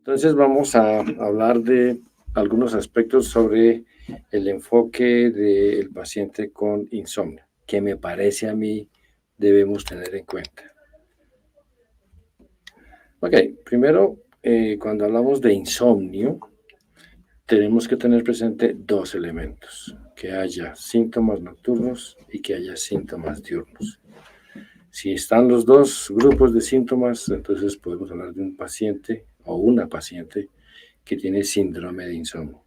Entonces vamos a hablar de algunos aspectos sobre el enfoque del paciente con insomnio, que me parece a mí debemos tener en cuenta. Ok, primero, cuando hablamos de insomnio, tenemos que tener presente dos elementos, que haya síntomas nocturnos y que haya síntomas diurnos. Si están los dos grupos de síntomas, entonces podemos hablar de un paciente o una paciente que tiene síndrome de insomnio.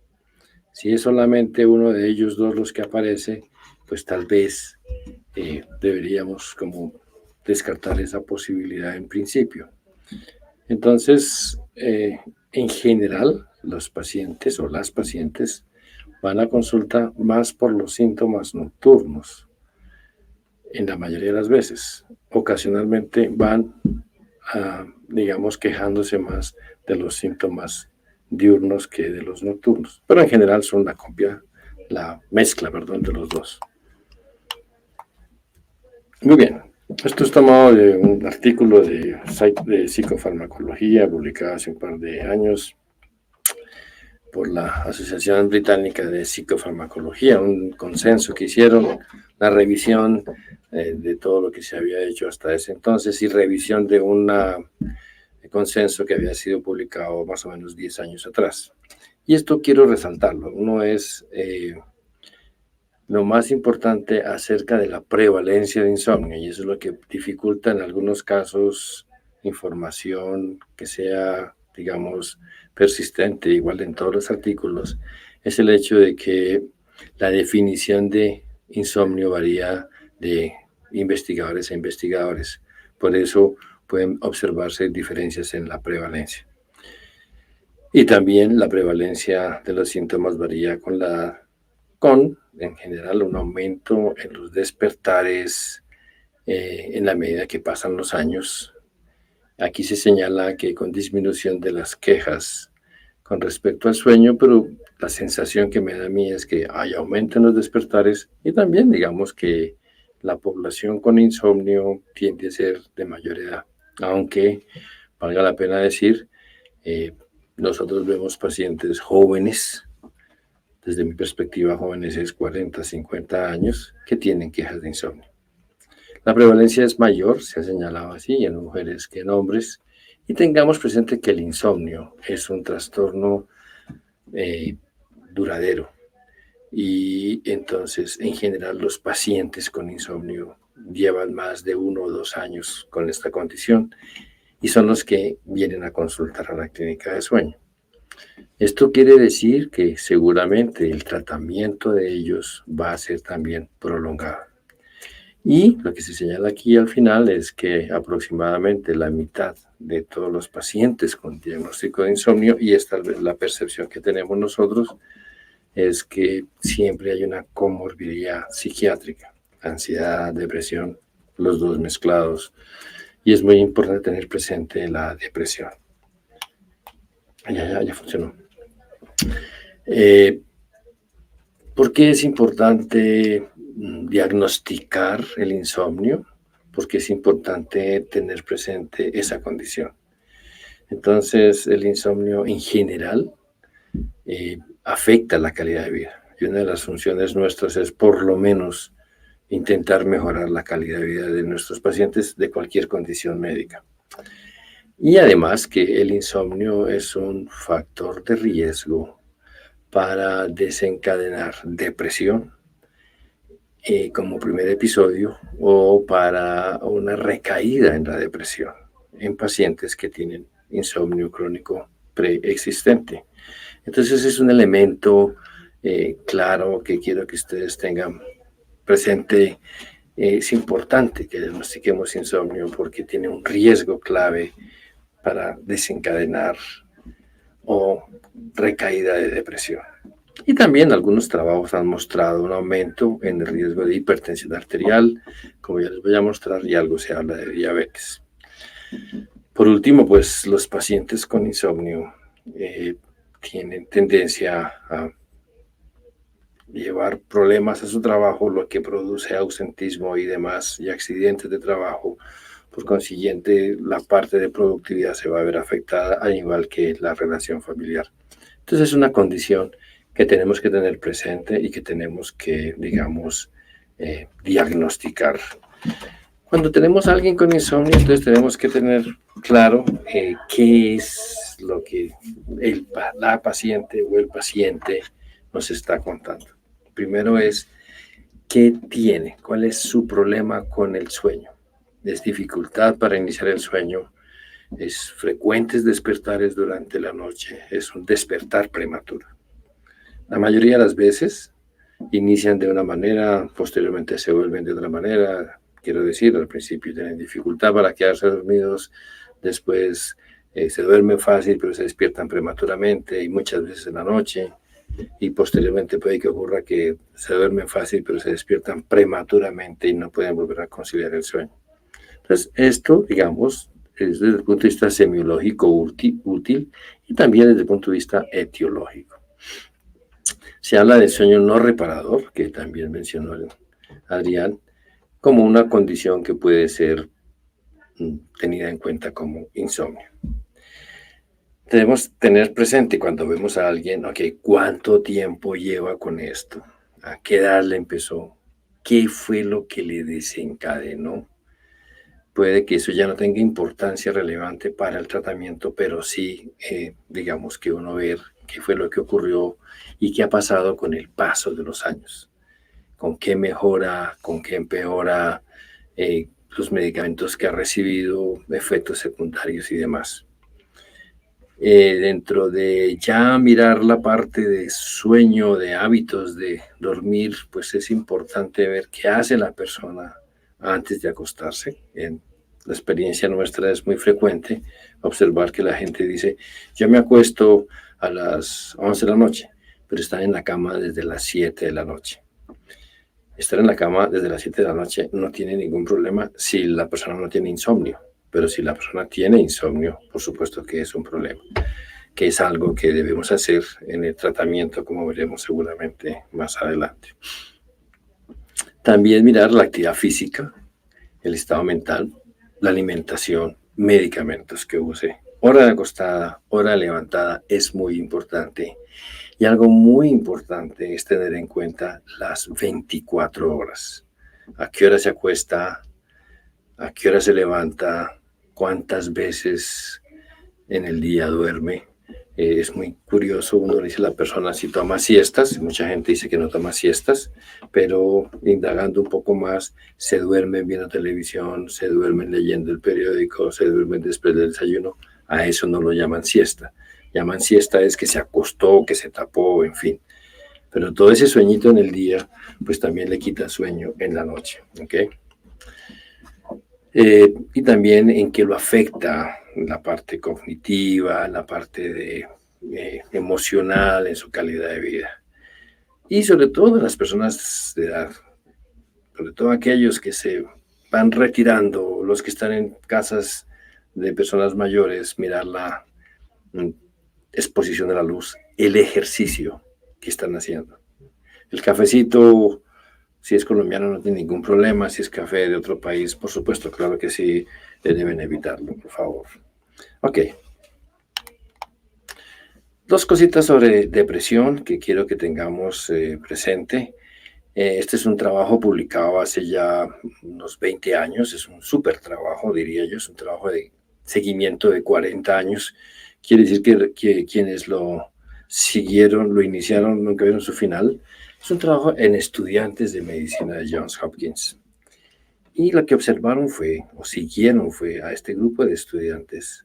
Si es solamente uno de ellos dos los que aparece, pues tal vez deberíamos como descartar esa posibilidad en principio. Entonces, en general, los pacientes o las pacientes van a consulta más por los síntomas nocturnos, en la mayoría de las veces. Ocasionalmente van, digamos, quejándose más de los síntomas diurnos que de los nocturnos, pero en general son la mezcla, perdón, de los dos. Muy bien, esto es tomado de un artículo de psicofarmacología publicado hace un par de años por la Asociación Británica de Psicofarmacología, un consenso que hicieron, la revisión de todo lo que se había hecho hasta ese entonces y revisión de un consenso que había sido publicado más o menos 10 años atrás. Y esto quiero resaltarlo, uno es lo más importante acerca de la prevalencia de insomnio, y eso es lo que dificulta en algunos casos información que sea, digamos, persistente, igual en todos los artículos, es el hecho de que la definición de insomnio varía de investigadores a investigadores. Por eso pueden observarse diferencias en la prevalencia. Y también la prevalencia de los síntomas varía con en general, un aumento en los despertares en la medida que pasan los años. Aquí se señala que con disminución de las quejas con respecto al sueño, pero la sensación que me da a mí es que hay aumento en los despertares y también digamos que la población con insomnio tiende a ser de mayor edad, aunque valga la pena decir, nosotros vemos pacientes jóvenes, desde mi perspectiva, jóvenes es 40, 50 años, que tienen quejas de insomnio. La prevalencia es mayor, se ha señalado así, en mujeres que en hombres, y tengamos presente que el insomnio es un trastorno duradero. Y entonces, en general, los pacientes con insomnio llevan más de 1 o 2 años con esta condición y son los que vienen a consultar a la clínica de sueño. Esto quiere decir que seguramente el tratamiento de ellos va a ser también prolongado. Y lo que se señala aquí al final es que aproximadamente la mitad de todos los pacientes con diagnóstico de insomnio, y esta es la percepción que tenemos nosotros, es que siempre hay una comorbilidad psiquiátrica, ansiedad, depresión, los dos mezclados. Y es muy importante tener presente la depresión. Ya funcionó. ¿Por qué es importante diagnosticar el insomnio? Porque es importante tener presente esa condición. Entonces, el insomnio en general afecta la calidad de vida. Y una de las funciones nuestras es por lo menos intentar mejorar la calidad de vida de nuestros pacientes de cualquier condición médica. Y además que el insomnio es un factor de riesgo para desencadenar depresión como primer episodio o para una recaída en la depresión en pacientes que tienen insomnio crónico preexistente. Entonces es un elemento claro que quiero que ustedes tengan presente. Es importante que diagnostiquemos insomnio porque tiene un riesgo clave para desencadenar o recaída de depresión. Y también algunos trabajos han mostrado un aumento en el riesgo de hipertensión arterial, como ya les voy a mostrar, y algo se habla de diabetes. Por último, pues los pacientes con insomnio tienen tendencia a llevar problemas a su trabajo, lo que produce ausentismo y demás, y accidentes de trabajo, Por consiguiente, la parte de productividad se va a ver afectada, al igual que la relación familiar. Entonces es una condición que tenemos que tener presente y que tenemos que, digamos, diagnosticar. Cuando tenemos a alguien con insomnio, entonces tenemos que tener claro qué es lo que la paciente o el paciente nos está contando. Primero es, ¿qué tiene? ¿Cuál es su problema con el sueño? ¿Es dificultad para iniciar el sueño? ¿Es frecuentes despertares durante la noche? ¿Es un despertar prematuro? La mayoría de las veces inician de una manera, posteriormente se vuelven de otra manera. Quiero decir, al principio tienen dificultad para quedarse dormidos, después se duermen fácil, pero se despiertan prematuramente y muchas veces en la noche. Y posteriormente puede que ocurra que se duermen fácil, pero se despiertan prematuramente y no pueden volver a conciliar el sueño. Entonces, esto, digamos, es desde el punto de vista semiológico útil y también desde el punto de vista etiológico. Se habla del sueño no reparador, que también mencionó Adrián, como una condición que puede ser tenida en cuenta como insomnio. Debemos tener presente cuando vemos a alguien, ok, ¿cuánto tiempo lleva con esto? ¿A qué edad le empezó? ¿Qué fue lo que le desencadenó? Puede que eso ya no tenga importancia relevante para el tratamiento, pero sí, digamos que uno ver qué fue lo que ocurrió y qué ha pasado con el paso de los años. Con qué mejora, con qué empeora, los medicamentos que ha recibido, efectos secundarios y demás. Dentro de ya mirar la parte de sueño, de hábitos de dormir, pues es importante ver qué hace la persona antes de acostarse. En la experiencia nuestra es muy frecuente observar que la gente dice, yo me acuesto a las 11 de la noche, pero están en la cama desde las 7 de la noche. Estar en la cama desde las 7 de la noche no tiene ningún problema si la persona no tiene insomnio. Pero si la persona tiene insomnio, por supuesto que es un problema, que es algo que debemos hacer en el tratamiento, como veremos seguramente más adelante. También mirar la actividad física, el estado mental, la alimentación, medicamentos que use. Hora de acostada, hora de levantada es muy importante. Y algo muy importante es tener en cuenta las 24 horas. ¿A qué hora se acuesta? ¿A qué hora se levanta? ¿Cuántas veces en el día duerme? Es muy curioso, uno le dice a la persona si toma siestas, mucha gente dice que no toma siestas, pero indagando un poco más, se duermen viendo televisión, se duermen leyendo el periódico, se duermen después del desayuno, a eso no lo llaman siesta. Llaman siesta es que se acostó, que se tapó, en fin. Pero todo ese sueñito en el día, pues también le quita sueño en la noche, ¿ok? Y también en qué lo afecta la parte cognitiva, la parte emocional, en su calidad de vida. Y sobre todo en las personas de edad, sobre todo aquellos que se van retirando, los que están en casas de personas mayores, mirar la exposición de la luz, el ejercicio que están haciendo. El cafecito, si es colombiano no tiene ningún problema, si es café de otro país, por supuesto, claro que sí, deben evitarlo, por favor. Ok. Dos cositas sobre depresión que quiero que tengamos presente. Este es un trabajo publicado hace ya unos 20 años, es un súper trabajo, diría yo, es un trabajo de seguimiento de 40 años. Quiere decir que quienes lo siguieron, lo iniciaron, nunca vieron su final. Es un trabajo en estudiantes de medicina de Johns Hopkins. Y lo que observaron o siguieron a este grupo de estudiantes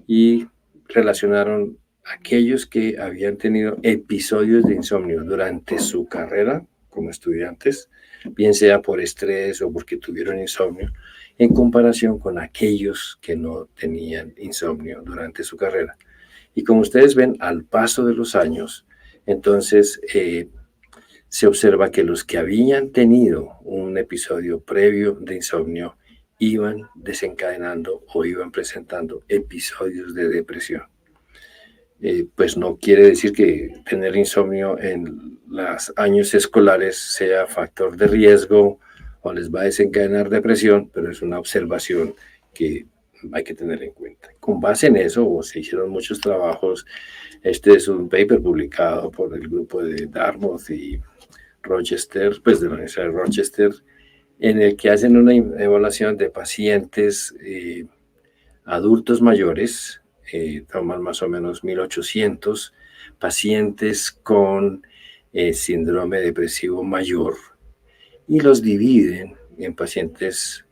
y relacionaron aquellos que habían tenido episodios de insomnio durante su carrera como estudiantes, bien sea por estrés o porque tuvieron insomnio, en comparación con aquellos que no tenían insomnio durante su carrera. Y como ustedes ven, al paso de los años, entonces se observa que los que habían tenido un episodio previo de insomnio iban desencadenando o iban presentando episodios de depresión. Pues no quiere decir que tener insomnio en los años escolares sea factor de riesgo o les va a desencadenar depresión, pero es una observación que hay que tener en cuenta. Con base en eso, se hicieron muchos trabajos. Este es un paper publicado por el grupo de Dartmouth y Rochester, pues de la Universidad de Rochester, en el que hacen una evaluación de pacientes adultos mayores, toman más o menos 1.800 pacientes con síndrome depresivo mayor y los dividen en pacientes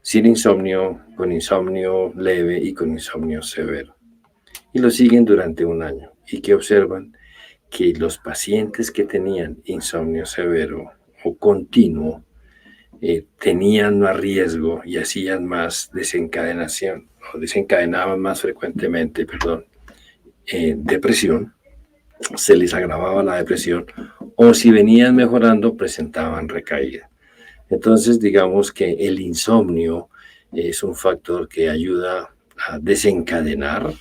sin insomnio, con insomnio leve y con insomnio severo. Y lo siguen durante un año. ¿Y qué observan? Que los pacientes que tenían insomnio severo o continuo tenían más riesgo y hacían más desencadenación, o desencadenaban más frecuentemente, depresión, se les agravaba la depresión, o si venían mejorando, presentaban recaída. Entonces, digamos que el insomnio es un factor que ayuda a desencadenar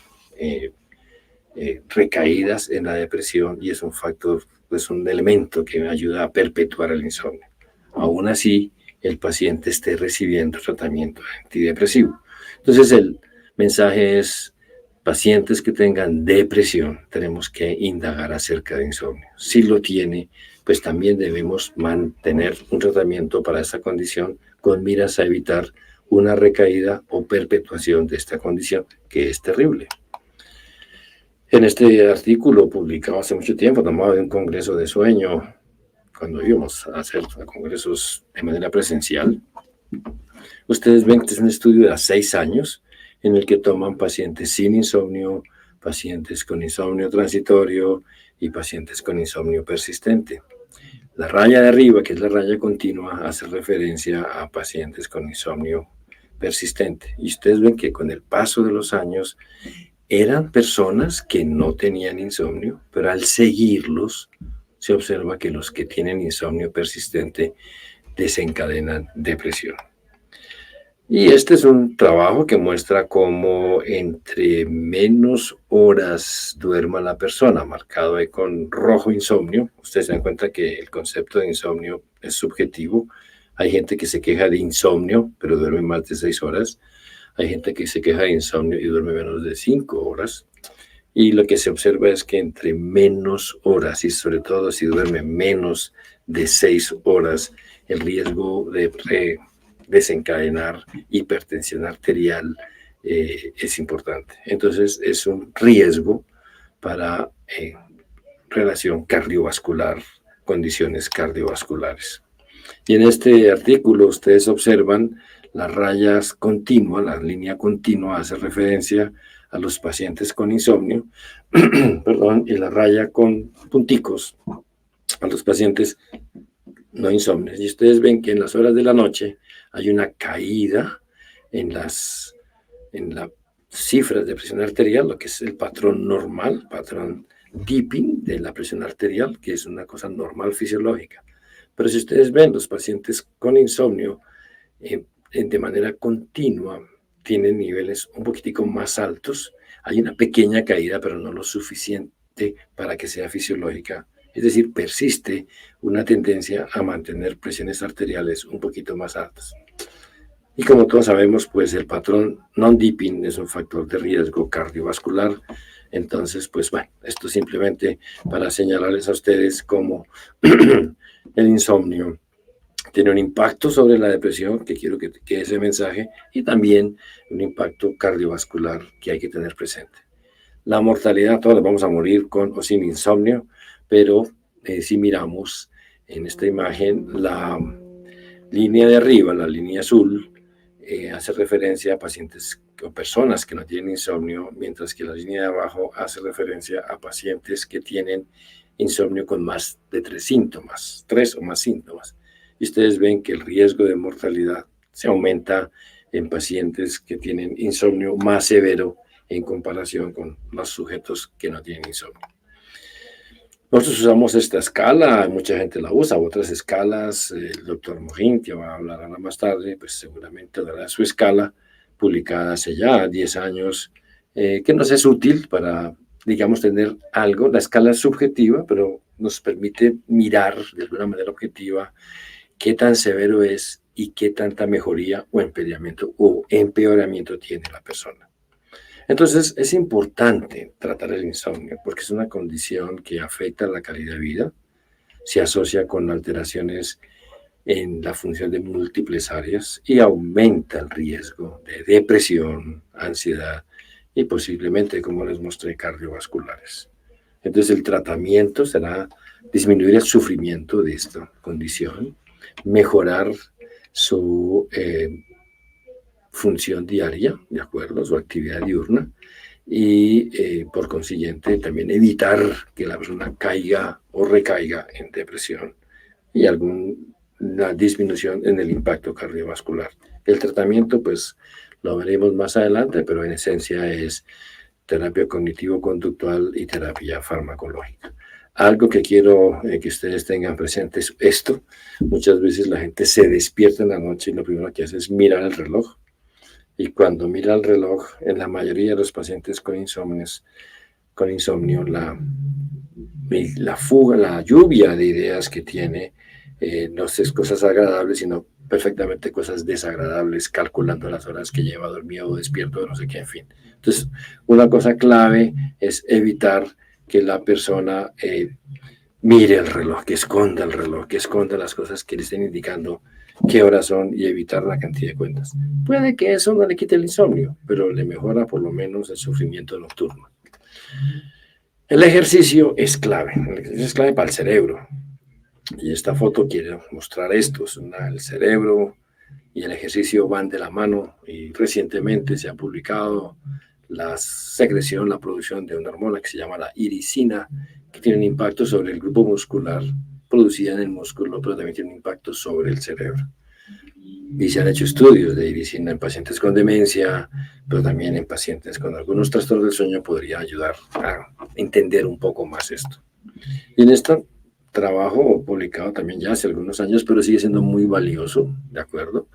recaídas en la depresión y es un factor, pues un elemento que ayuda a perpetuar el insomnio. Aún así, el paciente esté recibiendo tratamiento antidepresivo. Entonces, el mensaje es, pacientes que tengan depresión, tenemos que indagar acerca de insomnio. Si lo tiene, pues también debemos mantener un tratamiento para esta condición con miras a evitar una recaída o perpetuación de esta condición, que es terrible. En este artículo publicado hace mucho tiempo, tomado de un congreso de sueño, cuando íbamos a hacer congresos de manera presencial, ustedes ven que es un estudio de 6 años en el que toman pacientes sin insomnio, pacientes con insomnio transitorio y pacientes con insomnio persistente. La raya de arriba, que es la raya continua, hace referencia a pacientes con insomnio persistente. Y ustedes ven que con el paso de los años eran personas que no tenían insomnio, pero al seguirlos se observa que los que tienen insomnio persistente desencadenan depresión. Y este es un trabajo que muestra cómo entre menos horas duerma la persona, marcado ahí con rojo insomnio. Ustedes se dan cuenta que el concepto de insomnio es subjetivo. Hay gente que se queja de insomnio, pero duerme más de 6 horas. Hay gente que se queja de insomnio y duerme menos de 5 horas. Y lo que se observa es que entre menos horas, y sobre todo si duerme menos de 6 horas, el riesgo de desencadenar hipertensión arterial es importante. Entonces es un riesgo para relación cardiovascular, condiciones cardiovasculares. Y en este artículo ustedes observan las rayas continuas, la línea continua hace referencia a los pacientes con insomnio, y la raya con punticos a los pacientes no insomnes. Y ustedes ven que en las horas de la noche hay una caída en las cifras de presión arterial, lo que es el patrón normal, patrón dipping de la presión arterial, que es una cosa normal fisiológica. Pero si ustedes ven, los pacientes con insomnio de manera continua tienen niveles un poquitico más altos. Hay una pequeña caída, pero no lo suficiente para que sea fisiológica. Es decir, persiste una tendencia a mantener presiones arteriales un poquito más altas. Y como todos sabemos, pues el patrón non-dipping es un factor de riesgo cardiovascular. Entonces, pues bueno, esto simplemente para señalarles a ustedes cómo el insomnio tiene un impacto sobre la depresión, que quiero que quede ese mensaje, y también un impacto cardiovascular que hay que tener presente. La mortalidad, todos vamos a morir con o sin insomnio, pero si miramos en esta imagen, la línea de arriba, la línea azul, hace referencia a pacientes o personas que no tienen insomnio, mientras que la línea de abajo hace referencia a pacientes que tienen insomnio con más de 3 síntomas, 3 o más síntomas. Y ustedes ven que el riesgo de mortalidad se aumenta en pacientes que tienen insomnio más severo en comparación con los sujetos que no tienen insomnio. Nosotros usamos esta escala, mucha gente la usa, otras escalas. El doctor Mohin, que va a hablar ahora más tarde, pues seguramente dará su escala, publicada hace ya 10 años, que nos es útil para, digamos, tener algo. La escala es subjetiva, pero nos permite mirar de alguna manera objetiva qué tan severo es y qué tanta mejoría o empeoramiento tiene la persona. Entonces, es importante tratar el insomnio porque es una condición que afecta la calidad de vida, se asocia con alteraciones en la función de múltiples áreas y aumenta el riesgo de depresión, ansiedad y posiblemente, como les mostré, cardiovasculares. Entonces, el tratamiento será disminuir el sufrimiento de esta condición, mejorar su función diaria, ¿de acuerdo? Su actividad diurna y por consiguiente también evitar que la persona caiga o recaiga en depresión y alguna disminución en el impacto cardiovascular. El tratamiento, pues, lo veremos más adelante, pero en esencia es terapia cognitivo-conductual y terapia farmacológica. Algo que quiero que ustedes tengan presente es esto. Muchas veces la gente se despierta en la noche y lo primero que hace es mirar el reloj. Y cuando mira el reloj, en la mayoría de los pacientes con insomnio, la fuga, la lluvia de ideas que tiene, no es cosas agradables, sino perfectamente cosas desagradables, calculando las horas que lleva dormido o despierto, no sé qué, en fin. Entonces, una cosa clave es evitar que la persona mire el reloj, que esconda el reloj, que esconda las cosas que le estén indicando qué horas son y evitar la cantidad de cuentas. Puede que eso no le quite el insomnio, pero le mejora por lo menos el sufrimiento nocturno. El ejercicio es clave. El ejercicio es clave para el cerebro. Y esta foto quiere mostrar esto. El cerebro y el ejercicio van de la mano y recientemente se ha publicado la secreción, la producción de una hormona que se llama la iricina, que tiene un impacto sobre el grupo muscular producida en el músculo, pero también tiene un impacto sobre el cerebro. Y se han hecho estudios de iricina en pacientes con demencia, pero también en pacientes con algunos trastornos del sueño podría ayudar a entender un poco más esto. Y en este trabajo publicado también ya hace algunos años, pero sigue siendo muy valioso, ¿de acuerdo?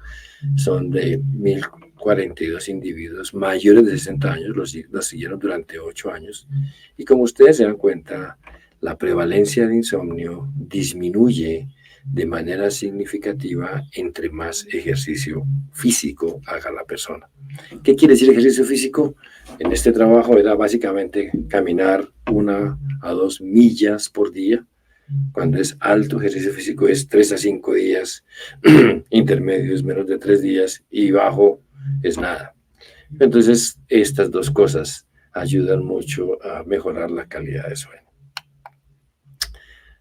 Son de 1.042 individuos mayores de 60 años, los siguieron durante 8 años. Y como ustedes se dan cuenta, la prevalencia de insomnio disminuye de manera significativa entre más ejercicio físico haga la persona. ¿Qué quiere decir ejercicio físico? En este trabajo era básicamente caminar 1 a 2 millas por día. Cuando es alto ejercicio físico es 3 a 5 días, intermedio es menos de 3 días y bajo es nada. Entonces, estas dos cosas ayudan mucho a mejorar la calidad de sueño.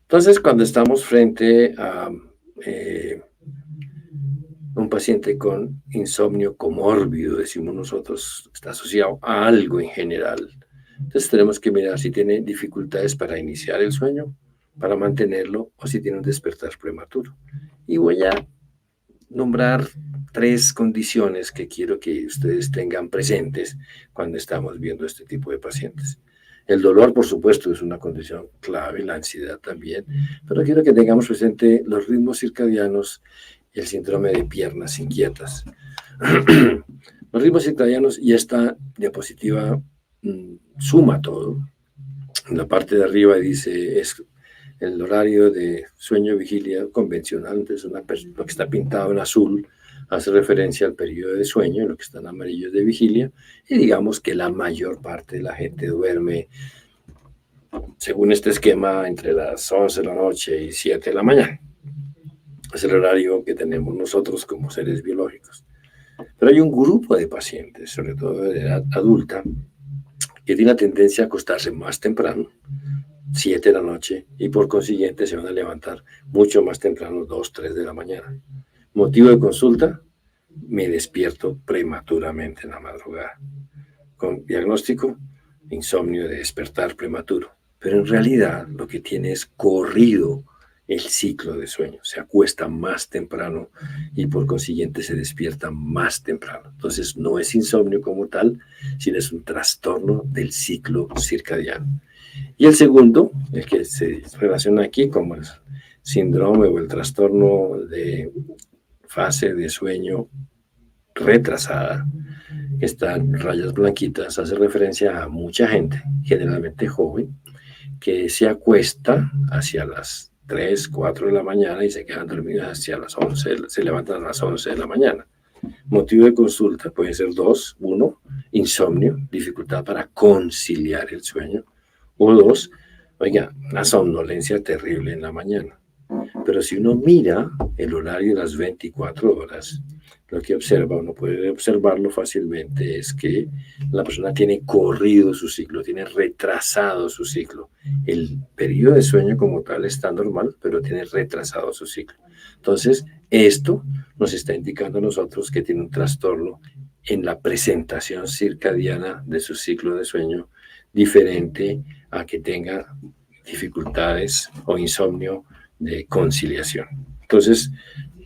Entonces, cuando estamos frente a un paciente con insomnio comórbido, decimos nosotros, está asociado a algo en general. Entonces, tenemos que mirar si tiene dificultades para iniciar el sueño, para mantenerlo, o si tiene un despertar prematuro. Y voy a nombrar 3 condiciones que quiero que ustedes tengan presentes cuando estamos viendo este tipo de pacientes. El dolor, por supuesto, es una condición clave, la ansiedad también, pero quiero que tengamos presente los ritmos circadianos y el síndrome de piernas inquietas. Los ritmos circadianos, y esta diapositiva suma todo. En la parte de arriba dice es el horario de sueño-vigilia convencional, entonces lo que está pintado en azul hace referencia al periodo de sueño, lo que está en amarillo es de vigilia, y digamos que la mayor parte de la gente duerme, según este esquema, entre las 11 de la noche y 7 de la mañana. Es el horario que tenemos nosotros como seres biológicos. Pero hay un grupo de pacientes, sobre todo de edad adulta, que tiene la tendencia a acostarse más temprano, 7 de la noche, y por consiguiente se van a levantar mucho más temprano, 2, 3 de la mañana. Motivo de consulta: me despierto prematuramente en la madrugada. Con diagnóstico: insomnio de despertar prematuro. Pero en realidad lo que tiene es corrido el ciclo de sueño. Se acuesta más temprano y por consiguiente se despierta más temprano. Entonces no es insomnio como tal, sino es un trastorno del ciclo circadiano. Y el segundo, el que se relaciona aquí como el síndrome o el trastorno de fase de sueño retrasada, que está en rayas blanquitas, hace referencia a mucha gente, generalmente joven, que se acuesta hacia las 3, 4 de la mañana y se quedan dormidos hacia las 11, se levantan a las 11 de la mañana. Motivo de consulta puede ser 2, 1, insomnio, dificultad para conciliar el sueño, o 2, oiga, una somnolencia terrible en la mañana. Pero si uno mira el horario de las 24 horas, lo que observa, uno puede observarlo fácilmente, es que la persona tiene corrido su ciclo, tiene retrasado su ciclo. El periodo de sueño como tal está normal, pero tiene retrasado su ciclo. Entonces, esto nos está indicando a nosotros que tiene un trastorno en la presentación circadiana de su ciclo de sueño, diferente a que tenga dificultades o insomnio de conciliación. Entonces,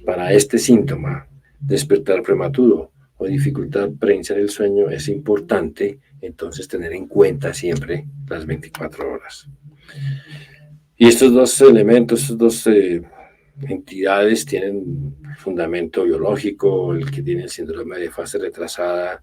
para este síntoma, despertar prematuro o dificultad para iniciar el sueño, es importante entonces tener en cuenta siempre las 24 horas. Y estos dos elementos, estos dos entidades tienen fundamento biológico. El que tiene el síndrome de fase retrasada,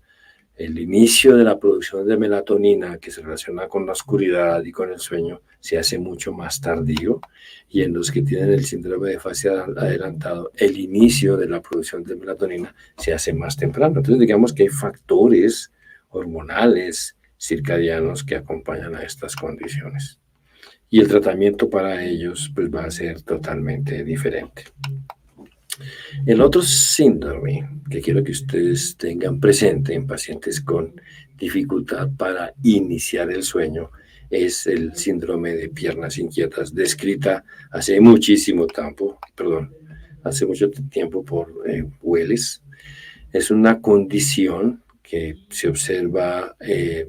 el inicio de la producción de melatonina, que se relaciona con la oscuridad y con el sueño, se hace mucho más tardío, y en los que tienen el síndrome de fase adelantado, el inicio de la producción de melatonina se hace más temprano. Entonces, digamos que hay factores hormonales circadianos que acompañan a estas condiciones. Y el tratamiento para ellos pues va a ser totalmente diferente. El otro síndrome que quiero que ustedes tengan presente en pacientes con dificultad para iniciar el sueño es el síndrome de piernas inquietas, descrita hace muchísimo tiempo por Welles. Es una condición que se observa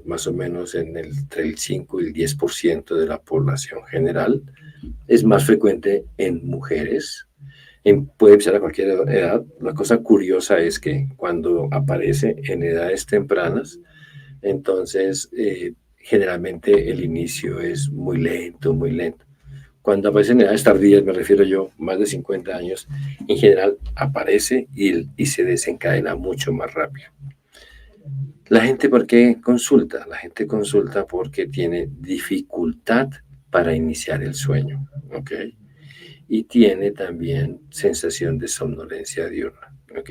más o menos entre el 5 y el 10% de la población general. Es más frecuente en mujeres. Puede empezar a cualquier edad. La cosa curiosa es que cuando aparece en edades tempranas, entonces generalmente el inicio es muy lento, muy lento. Cuando aparece en edades tardías, me refiero yo, más de 50 años, en general aparece y se desencadena mucho más rápido. La gente, ¿por qué consulta? La gente consulta porque tiene dificultad para iniciar el sueño, ¿ok? Y tiene también sensación de somnolencia diurna, ¿ok?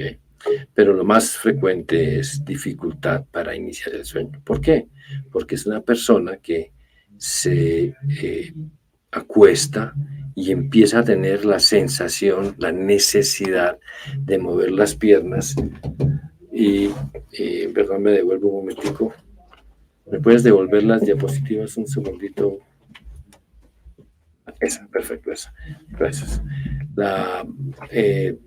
Pero lo más frecuente es dificultad para iniciar el sueño. ¿Por qué? Porque es una persona que se acuesta y empieza a tener la sensación, la necesidad de mover las piernas. Y, perdón, me devuelvo un momentico. ¿Me puedes devolver las diapositivas un segundito? Esa, perfecto, esa. Gracias.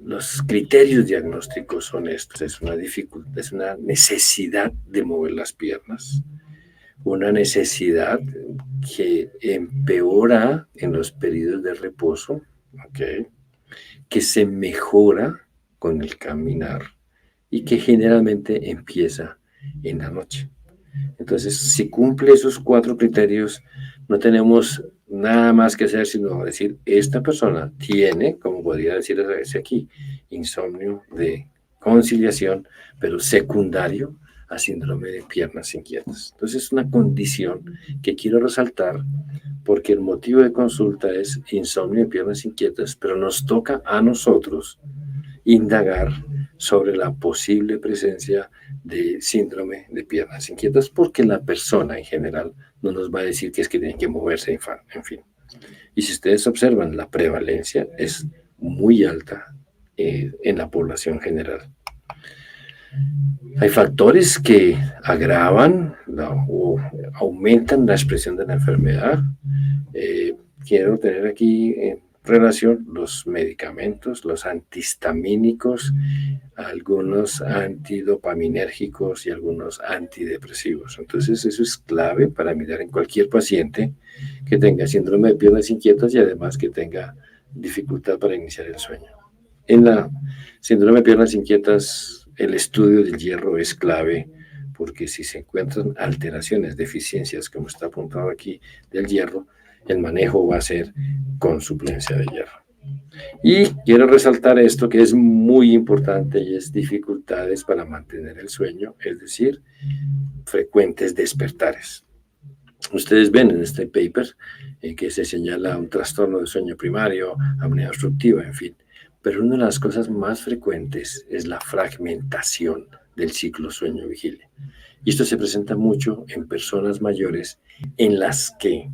Los criterios diagnósticos son estos. Es una dificultad, es una necesidad de mover las piernas, una necesidad que empeora en los periodos de reposo, ¿okay? Que se mejora con el caminar y que generalmente empieza en la noche. Entonces, si cumple esos 4 criterios, no tenemos nada más que hacer sino decir, esta persona tiene, como podría decirse aquí, insomnio de conciliación, pero secundario a síndrome de piernas inquietas. Entonces, es una condición que quiero resaltar porque el motivo de consulta es insomnio de piernas inquietas, pero nos toca a nosotros indagar sobre la posible presencia de síndrome de piernas inquietas, porque la persona en general no nos va a decir que es que tienen que moverse, en fin. Y si ustedes observan, la prevalencia es muy alta en la población general. Hay factores que agravan o aumentan la expresión de la enfermedad. Quiero tener aquí relación los medicamentos, los antihistamínicos, algunos antidopaminérgicos y algunos antidepresivos. Entonces eso es clave para mirar en cualquier paciente que tenga síndrome de piernas inquietas y además que tenga dificultad para iniciar el sueño. En la síndrome de piernas inquietas, el estudio del hierro es clave porque si se encuentran alteraciones, deficiencias, como está apuntado aquí, del hierro, el manejo va a ser con suplencia de hierro. Y quiero resaltar esto que es muy importante y es dificultades para mantener el sueño, es decir, frecuentes despertares. Ustedes ven en este paper que se señala un trastorno de sueño primario, apnea obstructiva, en fin. Pero una de las cosas más frecuentes es la fragmentación del ciclo sueño-vigilia. Y esto se presenta mucho en personas mayores en las que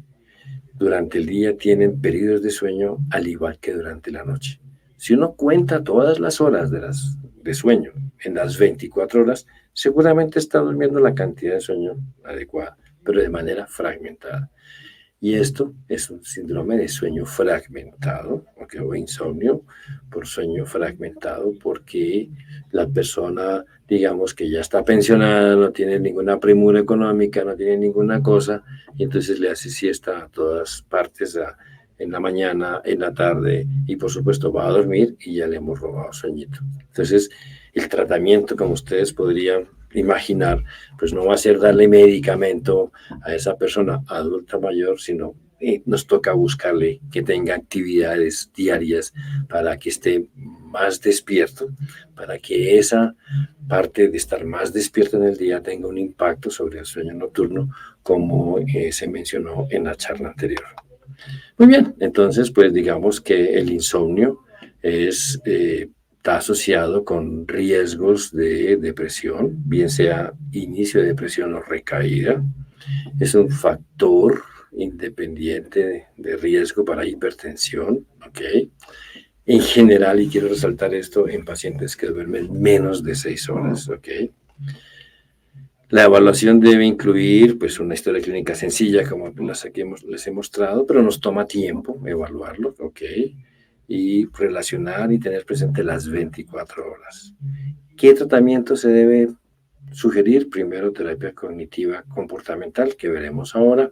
durante el día tienen periodos de sueño al igual que durante la noche. Si uno cuenta todas las horas de sueño en las 24 horas, seguramente está durmiendo la cantidad de sueño adecuada, pero de manera fragmentada. Y esto es un síndrome de sueño fragmentado, ¿okay? O insomnio por sueño fragmentado, porque la persona, digamos que ya está pensionada, no tiene ninguna premura económica, no tiene ninguna cosa, y entonces le hace siesta a todas partes, en la mañana, en la tarde, y por supuesto va a dormir y ya le hemos robado sueñito. Entonces, el tratamiento, como ustedes podrían imaginar, pues no va a ser darle medicamento a esa persona adulta mayor, sino nos toca buscarle que tenga actividades diarias para que esté más despierto, para que esa parte de estar más despierto en el día tenga un impacto sobre el sueño nocturno, como se mencionó en la charla anterior. Muy bien, entonces pues digamos que el insomnio está asociado con riesgos de depresión, bien sea inicio de depresión o recaída. Es un factor independiente de riesgo para hipertensión, ¿ok? En general, y quiero resaltar esto, en pacientes que duermen menos de 6 horas, ¿ok? La evaluación debe incluir pues, una historia clínica sencilla, como las que les he mostrado, pero nos toma tiempo evaluarlo, ¿ok? Y relacionar y tener presente las 24 horas. ¿Qué tratamiento se debe sugerir? Primero, terapia cognitiva comportamental, que veremos ahora.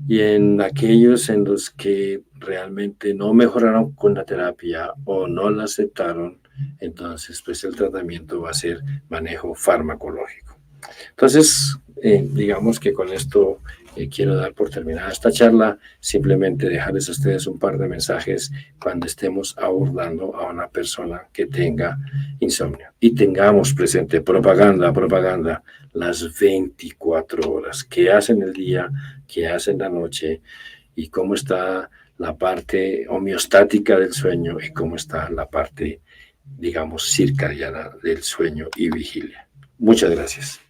Y en aquellos en los que realmente no mejoraron con la terapia o no la aceptaron, entonces pues el tratamiento va a ser manejo farmacológico. Entonces, digamos que con esto quiero dar por terminada esta charla, simplemente dejarles a ustedes un par de mensajes cuando estemos abordando a una persona que tenga insomnio y tengamos presente propaganda, las 24 horas, qué hacen el día, qué hacen la noche y cómo está la parte homeostática del sueño y cómo está la parte, digamos, circadiana del sueño y vigilia. Muchas gracias.